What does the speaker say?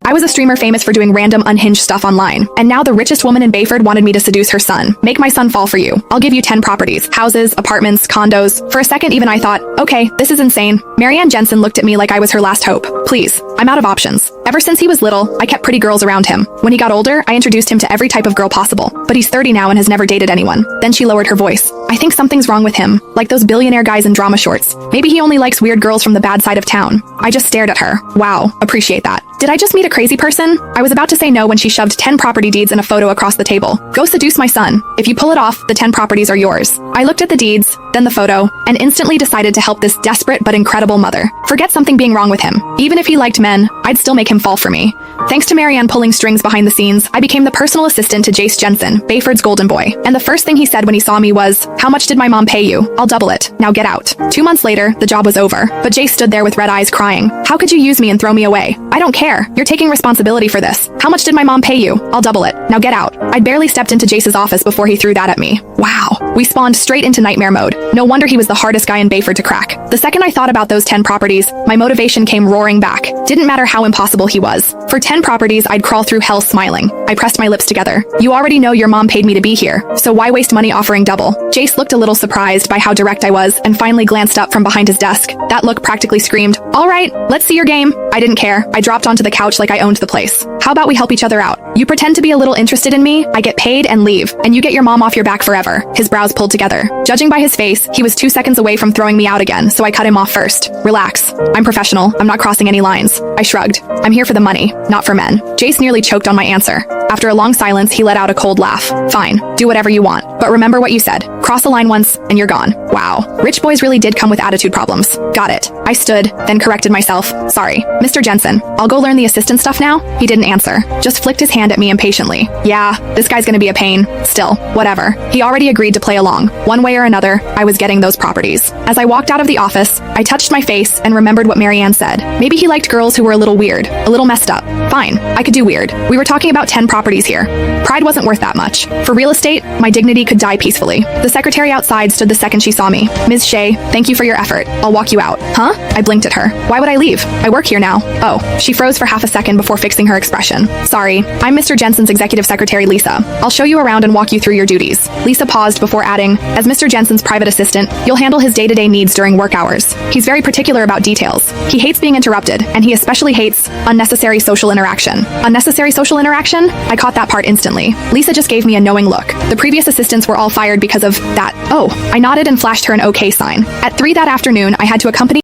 I was a streamer famous for doing random unhinged stuff online, and now the richest woman in Bayford wanted me to seduce her son. Make my son fall for you. I'll give you 10 properties, houses, apartments, condos. For a second even I thought, okay, this is insane. Marianne Jensen looked at me like I was her last hope. Please, I'm out of options. Ever since he was little, I kept pretty girls around him. When he got older, I introduced him to every type of girl possible. But he's 30 now and has never dated anyone. Then she lowered her voice. I think something's wrong with him, like those billionaire guys in drama shorts. Maybe he only likes weird girls from the bad side of town. I just stared at her. Wow, appreciate that. Did I just meet a crazy person? I was about to say no when she shoved 10 property deeds and a photo across the table. Go seduce my son. If you pull it off, the 10 properties are yours. I looked at the deeds, then the photo, and instantly decided to help this desperate but incredible mother. Forget something being wrong with him. Even if he liked men, I'd still make him fall for me. Thanks to Marianne pulling strings behind the scenes, I became the personal assistant to Jace Jensen, Bayford's golden boy. And the first thing he said when he saw me was, "How much did my mom pay you? I'll double it. Now get out." 2 months later, the job was over, but Jace stood there with red eyes crying. How could you use me and throw me away? I don't care. You're taking responsibility for this. How much did my mom pay you? I'll double it. Now get out. I'd barely stepped into Jace's office before he threw that at me. Wow. We spawned straight into nightmare mode. No wonder he was the hardest guy in Bayford to crack. The second I thought about those 10 properties, my motivation came roaring back. Didn't matter how impossible he was. For 10 properties, I'd crawl through hell smiling. I pressed my lips together. You already know your mom paid me to be here, so why waste money offering double? Jace looked a little surprised by how direct I was and finally glanced up from behind his desk. That look practically screamed, "All right, let's see your game." I didn't care. I dropped onto the couch like I owned the place. How about we help each other out? You pretend to be a little interested in me, I get paid and leave, and you get your mom off your back forever. His brows pulled together. Judging by his face, he was 2 seconds away from throwing me out again, so I cut him off first. Relax. I'm professional. I'm not crossing any lines. I shrugged. I'm here for the money, not for men. Jace nearly choked on my answer. After a long silence, he let out a cold laugh. Fine, do whatever you want, but remember what you said. Cross the line once, and you're gone. Wow, rich boys really did come with attitude problems. Got it. I stood, then corrected myself. Sorry. Mr. Jensen, I'll go learn the assistant stuff now? He didn't answer, just flicked his hand at me impatiently. Yeah, this guy's gonna be a pain. Still, whatever. He already agreed to play along. One way or another, I was getting those properties. As I walked out of the office, I touched my face and remembered what Marianne said. Maybe he liked girls who were a little weird, a little messed up. Fine, I could do weird. We were talking about 10 properties here. Pride wasn't worth that much. For real estate, my dignity could die peacefully. The secretary outside stood the second she saw me. Ms. Shea, thank you for your effort. I'll walk you out. Huh? I blinked at her. Why would I leave? I work here now. Oh, she froze for half a second before fixing her expression. Sorry, I'm Mr. Jensen's executive secretary, Lisa. I'll show you around and walk you through your duties. Lisa paused before adding, as Mr. Jensen's private assistant, you'll handle his day-to-day needs during work hours. He's very particular about details. He hates being interrupted, and he especially hates unnecessary social interaction. Unnecessary social interaction? I caught that part instantly. Lisa just gave me a knowing look. The previous assistants were all fired because of that. Oh, I nodded and flashed her an okay sign. At 3 that afternoon, I had to accompany